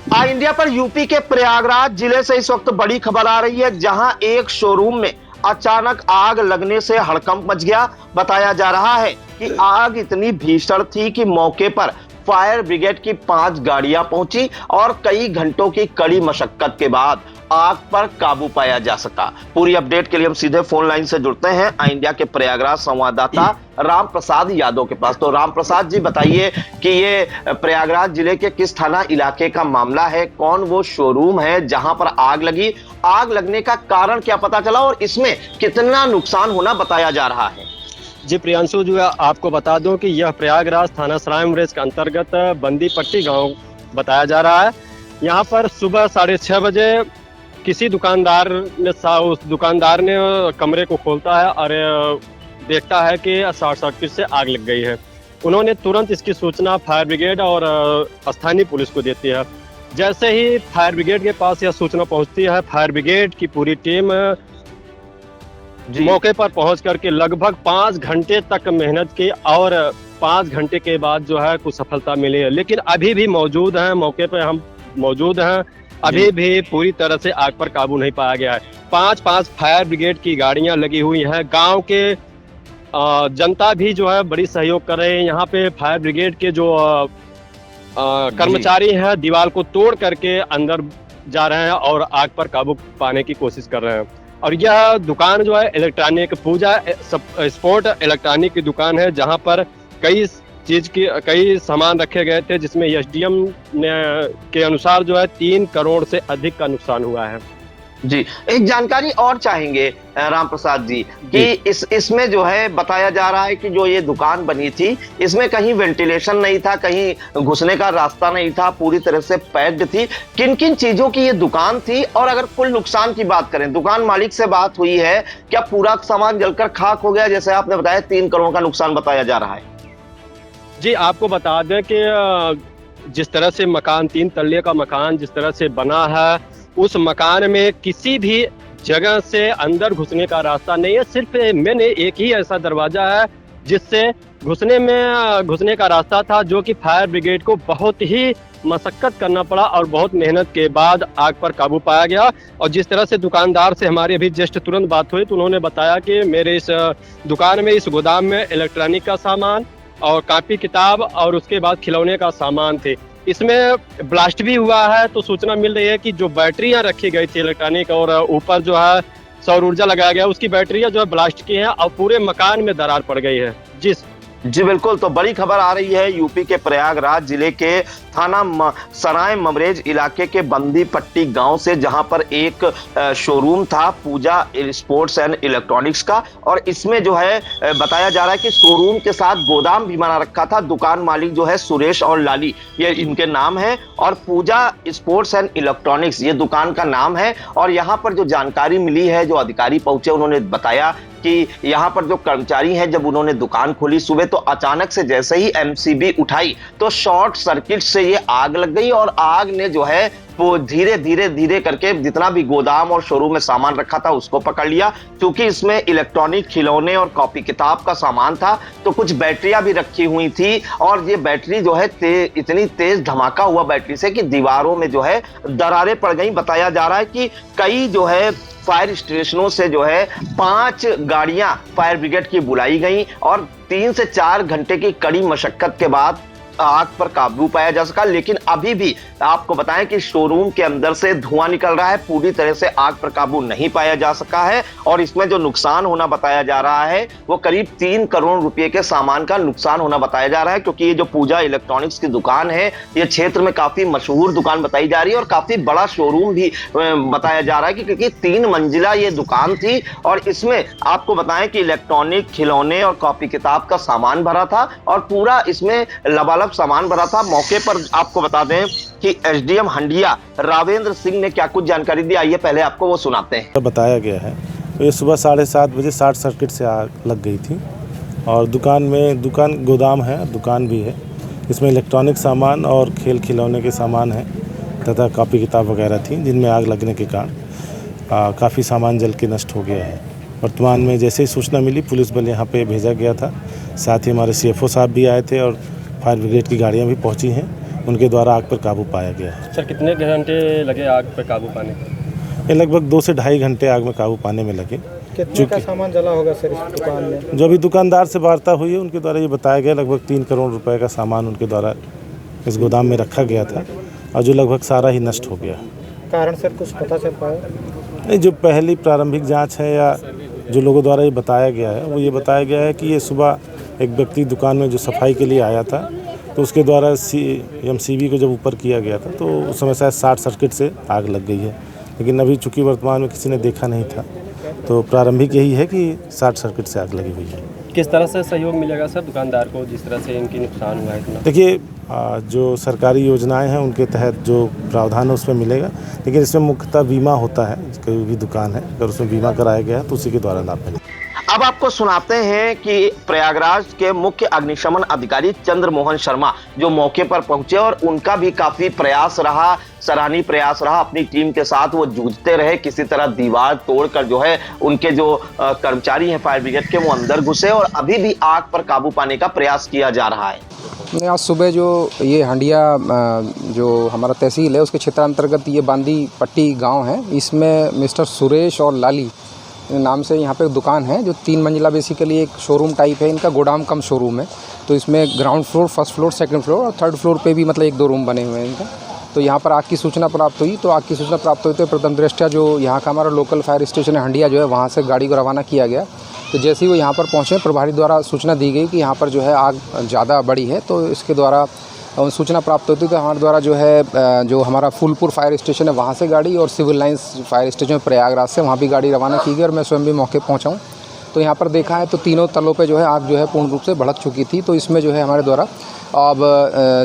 India पर UP के प्रयागराज जिले से इस वक्त बड़ी खबर आ रही है, जहां एक शोरूम में अचानक आग लगने से हड़कंप मच गया। बताया जा रहा है कि आग इतनी भीषण थी कि मौके पर फायर ब्रिगेड की 5 गाड़ियां पहुंची और कई घंटों की कड़ी मशक्कत के बाद आग पर काबू पाया जा सका। पूरी अपडेट के लिए हम सीधे फोन लाइन से जुड़ते हैं इंडिया के प्रयागराज संवाददाता राम प्रसाद यादव के पास। तो राम प्रसाद जी, बताइए कि ये प्रयागराज जिले के किस थाना इलाके का मामला है, कौन वो शोरूम है जहां पर आग लगी, आग लगने का कारण क्या पता चला और इसमें कितना नुकसान होना बताया जा रहा है? जी प्रियांशु, जो है आपको बता दूं कि यह प्रयागराज थाना सराय ममरेज के अंतर्गत बंदी पट्टी गांव बताया जा रहा है। यहाँ पर सुबह 6:30 बजे किसी दुकानदार ने उस दुकानदार ने कमरे को खोलता है और देखता है कि शॉर्ट सर्किट से आग लग गई है। उन्होंने तुरंत इसकी सूचना फायर ब्रिगेड और स्थानीय पुलिस को देती है। जैसे ही फायर ब्रिगेड के पास यह सूचना पहुंचती है, फायर ब्रिगेड की पूरी टीम मौके पर पहुंच करके लगभग 5 घंटे तक मेहनत की और 5 घंटे के बाद जो है कुछ सफलता मिली है। लेकिन अभी भी मौजूद हैं, मौके पर हम मौजूद हैं, अभी भी पूरी तरह से आग पर काबू नहीं पाया गया है। 5 फायर ब्रिगेड की गाड़ियां लगी हुई हैं। गांव के जनता भी जो है बड़ी सहयोग कर रहे हैं। यहाँ पे फायर ब्रिगेड के जो कर्मचारी हैं दीवार को तोड़ करके अंदर जा रहे हैं और आग पर काबू पाने की कोशिश कर रहे हैं। और यह दुकान जो है इलेक्ट्रॉनिक पूजा स्पोर्ट इलेक्ट्रॉनिक की दुकान है, जहां पर कई सामान रखे गए थे, जिसमें एसडीएम के अनुसार जो है 3 करोड़ से अधिक का नुकसान हुआ है। जी, एक जानकारी और चाहेंगे राम प्रसाद जी कि इसमें जो है बताया जा रहा है कि जो ये दुकान बनी थी इसमें कहीं वेंटिलेशन नहीं था, कहीं घुसने का रास्ता नहीं था, पूरी तरह से पैक्ड थी। किन किन चीजों की ये दुकान थी और अगर कुल नुकसान की बात करें, दुकान मालिक से बात हुई है, क्या पूरा सामान जलकर खाक हो गया? जैसे आपने बताया 3 करोड़ का नुकसान बताया जा रहा है। जी, आपको बता दें कि जिस तरह से मकान 3 तल्ले का मकान जिस तरह से बना है, उस मकान में किसी भी जगह से अंदर घुसने का रास्ता नहीं है। सिर्फ मैंने एक ही ऐसा दरवाजा है जिससे घुसने का रास्ता था, जो कि फायर ब्रिगेड को बहुत ही मशक्कत करना पड़ा और बहुत मेहनत के बाद आग पर काबू पाया गया। और जिस तरह से दुकानदार से हमारी अभी जस्ट तुरंत बात हुई तो उन्होंने बताया कि मेरे इस दुकान में, इस गोदाम में इलेक्ट्रॉनिक का सामान और कॉपी किताब और उसके बाद खिलौने का सामान थे। इसमें ब्लास्ट भी हुआ है। तो सूचना मिल रही है कि जो बैटरियां रखी गई थी इलेक्ट्रॉनिक और ऊपर जो है सौर ऊर्जा लगाया गया, उसकी बैटरियां जो है ब्लास्ट की हैं और पूरे मकान में दरार पड़ गई है। जी बिल्कुल। तो बड़ी खबर आ रही है यूपी के प्रयागराज जिले के थाना सराय ममरेज इलाके के बंदी पट्टी गांव से, जहां पर एक शोरूम था पूजा स्पोर्ट्स एंड इलेक्ट्रॉनिक्स का, और इसमें जो है बताया जा रहा है कि शोरूम के साथ गोदाम भी बना रखा था। दुकान मालिक जो है सुरेश और लाली, ये इनके नाम है, और पूजा स्पोर्ट्स एंड इलेक्ट्रॉनिक्स ये दुकान का नाम है। और यहाँ पर जो जानकारी मिली है, जो अधिकारी पहुंचे उन्होंने बताया कि यहाँ पर जो कर्मचारी हैं, जब उन्होंने दुकान खोली सुबह तो अचानक से जैसे ही एमसीबी उठाई तो शॉर्ट सर्किट से ये आग लग गई और आग ने जो है वो धीरे करके जितना भी गोदाम और शोरूम में सामान रखा था उसको पकड़ लिया। क्योंकि इसमें इलेक्ट्रॉनिक खिलौने और कॉपी किताब का सामान था तो कुछ बैटरियां भी रखी हुई थी, और ये बैटरी जो है इतनी तेज धमाका हुआ बैटरी से कि दीवारों में जो है दरारें पड़ गई। बताया जा रहा है कि कई जो है फायर स्टेशनों से जो है 5 गाड़ियां फायर ब्रिगेड की बुलाई गई और 3 से 4 घंटे की कड़ी मशक्कत के बाद आग पर काबू पाया जा सका। लेकिन अभी भी आपको बताएं कि शोरूम के अंदर से धुआं निकल रहा है, पूरी तरह से आग पर काबू नहीं पाया जा सका है। और इसमें जो नुकसान होना बताया जा रहा है वो करीब 3 करोड़ रुपए के सामान का नुकसान होना बताया जा रहा है। क्योंकि ये जो पूजा इलेक्ट्रॉनिक्स की दुकान है, ये क्षेत्र में काफी मशहूर दुकान बताई जा रही है और काफी बड़ा शोरूम भी बताया जा रहा है, क्योंकि 3 मंजिला ये दुकान थी। और इसमें आपको बताएं कि इलेक्ट्रॉनिक खिलौने और कॉपी किताब का सामान भरा था और पूरा इसमें लबालब सामान भरा था। मौके पर आपको बता दें कि एसडीएम हंडिया रावेंद्र सिंह ने क्या कुछ जानकारी दी, आइए पहले आपको वो सुनाते हैं। बताया गया है तो ये सुबह 7:30 बजे शॉर्ट सर्किट से आग लग गई थी और दुकान गोदाम है, दुकान भी है, इसमें इलेक्ट्रॉनिक सामान और खेल खिलौने के सामान है तथा कॉपी किताब वगैरह थी, जिनमें आग लगने के कारण काफ़ी सामान जल के नष्ट हो गया है। वर्तमान में जैसे ही सूचना मिली पुलिस बल यहाँ पे भेजा गया था, साथ ही हमारे CFO साहब भी आए थे और फायर ब्रिगेड की गाड़ियाँ भी पहुँची हैं। उनके द्वारा आग पर काबू पाया गया है। सर कितने घंटे लगे आग पर काबू पाने में? ये लगभग 2 से ढाई घंटे आग में काबू पाने में लगे। कितने का सामान जला होगा सर इस दुकान में? जो अभी दुकानदार से वार्ता हुई है उनके द्वारा ये बताया गया लगभग 3 करोड़ रुपए का सामान उनके द्वारा इस गोदाम में रखा गया था और जो लगभग सारा ही नष्ट हो गया। कारण सर कुछ पता चल पाया? नहीं, जो पहली प्रारंभिक जांच है या जो लोगों द्वारा ये बताया गया है वो ये बताया गया है कि ये सुबह एक व्यक्ति दुकान में जो सफाई के लिए आया था तो उसके द्वारा MCB को जब ऊपर किया गया था तो उस समय शायद शॉर्ट सर्किट से आग लग गई है, लेकिन अभी चूँकि वर्तमान में किसी ने देखा नहीं था तो प्रारंभिक यही है कि शॉर्ट सर्किट से आग लगी हुई है। किस तरह से सहयोग मिलेगा सर दुकानदार को जिस तरह से इनकी नुकसान हुआ है इतना? देखिए, जो सरकारी योजनाएं हैं उनके तहत जो प्रावधान है उसमें मिलेगा, लेकिन इसमें मुख्यतः बीमा होता है। कोई भी दुकान है अगर उसमें बीमा कराया गया है तो उसी के द्वारा लाभ मिलेगा। अब आपको सुनाते हैं कि प्रयागराज के मुख्य अग्निशमन अधिकारी चंद्रमोहन शर्मा जो मौके पर पहुंचे और उनका भी काफी प्रयास रहा, सराहनीय प्रयास रहा। अपनी टीम के साथ वो जूझते रहे, किसी तरह दीवार तोड़कर जो है उनके जो कर्मचारी हैं फायर ब्रिगेड के वो अंदर घुसे और अभी भी आग पर काबू पाने का प्रयास किया जा रहा है। आज सुबह जो ये हंडिया जो हमारा तहसील है उसके क्षेत्रांतर्गत ये बांदी पट्टी गांव है, इसमें मिस्टर सुरेश और लाली नाम से यहाँ पे एक दुकान है जो 3 मंजिला बेसिकली एक शोरूम टाइप है। इनका गोदाम कम शोरूम है, तो इसमें ground floor, first floor, second floor और थर्ड फ्लोर पे भी मतलब 1-2 रूम बने हुए हैं इनका। तो यहाँ पर आग की सूचना प्राप्त हुई, तो आग की सूचना प्राप्त हुई तो प्रथम दृष्टया जो यहाँ का हमारा लोकल फायर स्टेशन है हंडिया जो है वहाँ से गाड़ी को रवाना किया गया। तो जैसे ही वो यहाँ पर पहुँचे प्रभारी द्वारा सूचना दी गई कि यहाँ पर जो है आग ज़्यादा बड़ी है, तो इसके द्वारा सूचना प्राप्त होती है। तो हमारे द्वारा जो है जो हमारा फूलपुर फायर स्टेशन है वहाँ से गाड़ी और Civil Lines fire station Prayagraj से वहाँ भी गाड़ी रवाना की गई और मैं स्वयं भी मौके पहुँचा हूँ। तो यहाँ पर देखा है तो तीनों तलों पे जो है आग जो है पूर्ण रूप से भड़क चुकी थी। तो इसमें जो है हमारे द्वारा अब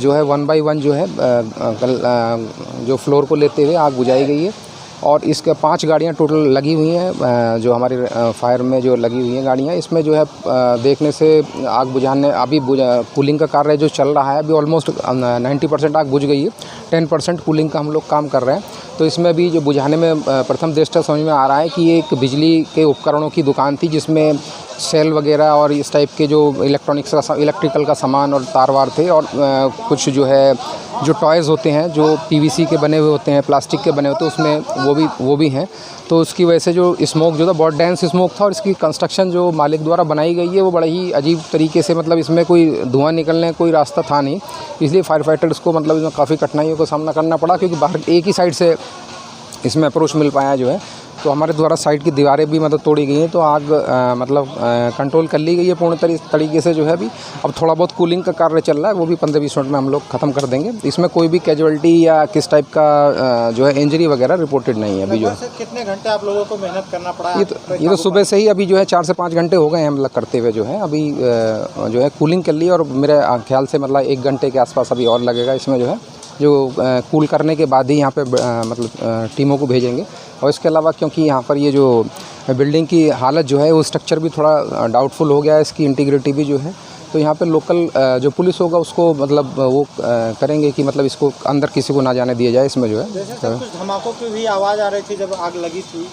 जो है 1 बाई 1 जो है जो फ्लोर को लेते हुए आग बुझाई गई है और इसके 5 गाड़ियाँ टोटल लगी हुई हैं जो हमारी फायर में जो लगी हुई हैं गाड़ियाँ। इसमें जो है देखने से आग बुझाने अभी कूलिंग का कार्य जो चल रहा है अभी ऑलमोस्ट 90% आग बुझ गई है, 10% कूलिंग का हम लोग काम कर रहे हैं। तो इसमें भी जो बुझाने में प्रथम दृष्टया समझ में आ रहा है कि ये एक बिजली के उपकरणों की दुकान थी जिसमें सेल वगैरह और इस टाइप के जो इलेक्ट्रिकल का सामान और तार वार थे और कुछ जो है जो टॉयज़ होते हैं जो PVC के बने हुए होते हैं, प्लास्टिक के बने होते हैं, उसमें वो भी हैं। तो उसकी वजह से जो स्मोक जो था बहुत डेंस स्मोक था और इसकी कंस्ट्रक्शन जो मालिक द्वारा बनाई गई है वो बड़ा ही अजीब तरीके से मतलब इसमें कोई धुआं निकलने का कोई रास्ता था नहीं, इसलिए फायर फाइटर्स को मतलब इसमें काफ़ी कठिनाइयों का सामना करना पड़ा क्योंकि बाहर एक ही साइड से इसमें अप्रोच मिल पाया जो है। तो हमारे द्वारा साइड की दीवारें भी मतलब तोड़ी गई हैं, तो आग मतलब कंट्रोल कर ली गई है पूर्ण तरीके से जो है। अभी अब थोड़ा बहुत कूलिंग का कार्य चल रहा है, वो भी 15-20 मिनट में हम लोग ख़त्म कर देंगे। इसमें कोई भी कैजुअल्टी या किस टाइप का जो है इंजरी वगैरह रिपोर्टेड नहीं है अभी जो है। कितने घंटे आप लोगों को मेहनत करना पड़ा? ये तो सुबह से ही अभी जो है 4 से 5 घंटे हो गए हैं हम लोग करते हुए जो है। अभी जो है कूलिंग कर ली और मेरे ख्याल से मतलब 1 घंटे के आसपास अभी और लगेगा इसमें जो है, जो कूल करने के बाद ही यहाँ पे मतलब टीमों को भेजेंगे। और इसके अलावा क्योंकि यहाँ पर ये जो बिल्डिंग की हालत जो है वो स्ट्रक्चर भी थोड़ा डाउटफुल हो गया है, इसकी इंटीग्रिटी भी जो है, तो यहाँ पे लोकल जो पुलिस होगा उसको मतलब वो करेंगे कि मतलब इसको अंदर किसी को ना जाने दिया जाए इसमें जो है। जैसे सर कुछ धमाकों की भी आवाज़ आ रही थी जब आग लगी थी,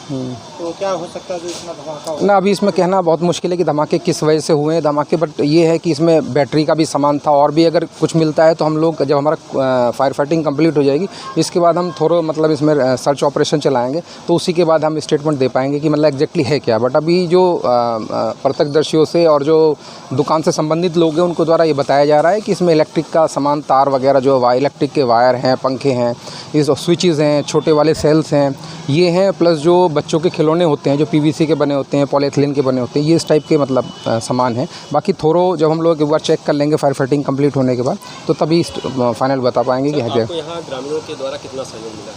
तो क्या हो सकता है जो इसमें धमाका हो? ना अभी इसमें कहना बहुत मुश्किल है कि धमाके किस वजह से हुए हैं धमाके, बट ये है कि इसमें बैटरी का भी सामान था और भी अगर कुछ मिलता है तो हम लोग जब हमारा फायर फाइटिंग कंप्लीट हो जाएगी इसके बाद हम थोड़ा मतलब इसमें सर्च ऑपरेशन चलाएँगे, तो उसी के बाद हम स्टेटमेंट दे पाएंगे कि मतलब एग्जैक्टली है क्या। बट अभी जो प्रत्यक्षदर्शियों से और जो दुकान से संबंधित लोग हैं उनको द्वारा ये बताया जा रहा है कि इसमें इलेक्ट्रिक का सामान, तार वगैरह जो इलेक्ट्रिक के वायर हैं, पंखे हैं, इस स्विचेस हैं, छोटे वाले सेल्स हैं, ये हैं, प्लस जो बच्चों के खिलौने होते हैं जो PVC के बने होते हैं, पॉलीथिलीन के बने होते हैं, ये इस टाइप के मतलब सामान है। बाकी थोड़ो जब हम लोग एक बार चेक कर लेंगे फायर फाइटिंग कंप्लीट होने के बाद तो तभी फाइनल बता पाएंगे कि है क्या। यहाँ ग्रामीणों के द्वारा कितना सहयोग मिला?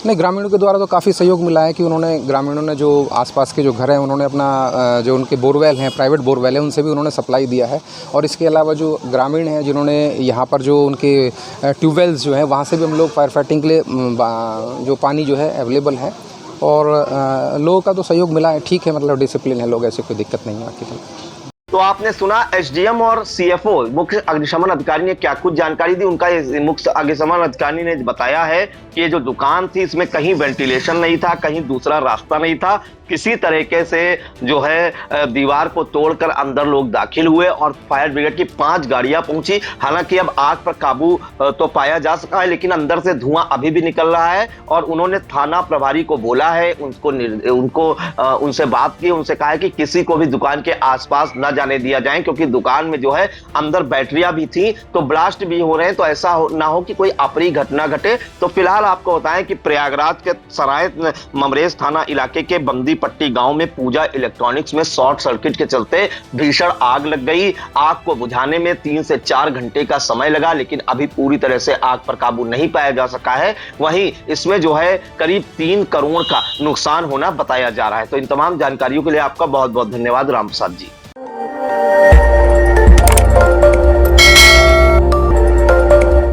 नहीं, ग्रामीणों के द्वारा तो काफ़ी सहयोग मिला है कि उन्होंने ग्रामीणों ने जो आसपास के जो घर हैं उन्होंने अपना जो उनके बोरवेल हैं, प्राइवेट बोरवेल है, उनसे भी उन्होंने सप्लाई दिया है। और इसके अलावा जो ग्रामीण हैं जिन्होंने यहाँ पर जो उनके ट्यूबवेल्स जो हैं वहाँ से भी हम लोग फायर फाइटिंग के लिए जो पानी जो है अवेलेबल है और लोगों का तो सहयोग मिला है। ठीक है, मतलब डिसिप्लिन है लोग, ऐसे कोई दिक्कत नहीं है। तो आपने सुना एसडीएम और सीएफओ मुख्य अग्निशमन अधिकारी ने क्या कुछ जानकारी दी। उनका मुख्य अग्निशमन अधिकारी ने बताया है कि ये जो दुकान थी इसमें कहीं वेंटिलेशन नहीं था, कहीं दूसरा रास्ता नहीं था, किसी तरीके से जो है दीवार को तोड़कर अंदर लोग दाखिल हुए और फायर ब्रिगेड की 5 गाड़ियां पहुंची। हालांकि अब आग पर काबू तो पाया जा सका है, लेकिन अंदर से धुआं अभी भी निकल रहा है और उन्होंने थाना प्रभारी को बोला है, उनसे बात की, उनसे कहा है कि किसी को भी दुकान के आसपास न जाने दिया जाए, क्योंकि दुकान में जो है अंदर बैटरियां भी थी तो ब्लास्ट भी हो रहे हैं, तो ऐसा ना हो कि कोई अप्रिय घटना घटे। तो फिलहाल आपको बताएं कि प्रयागराज के सराय ममरेज थाना इलाके के बंदी पट्टी गांव में पूजा इलेक्ट्रॉनिक्स में शॉर्ट सर्किट के चलते भीषण आग लग गई। आग को बुझाने में 3 से 4 घंटे का समय लगा, लेकिन अभी पूरी तरह से आग पर काबू नहीं पाया जा सका है। वहीं इसमें जो है करीब 3 करोड़ का नुकसान होना बताया जा रहा है। तो इन तमाम जानकारियों के लिए आपका बहुत बहुत धन्यवाद राम प्रसाद जी।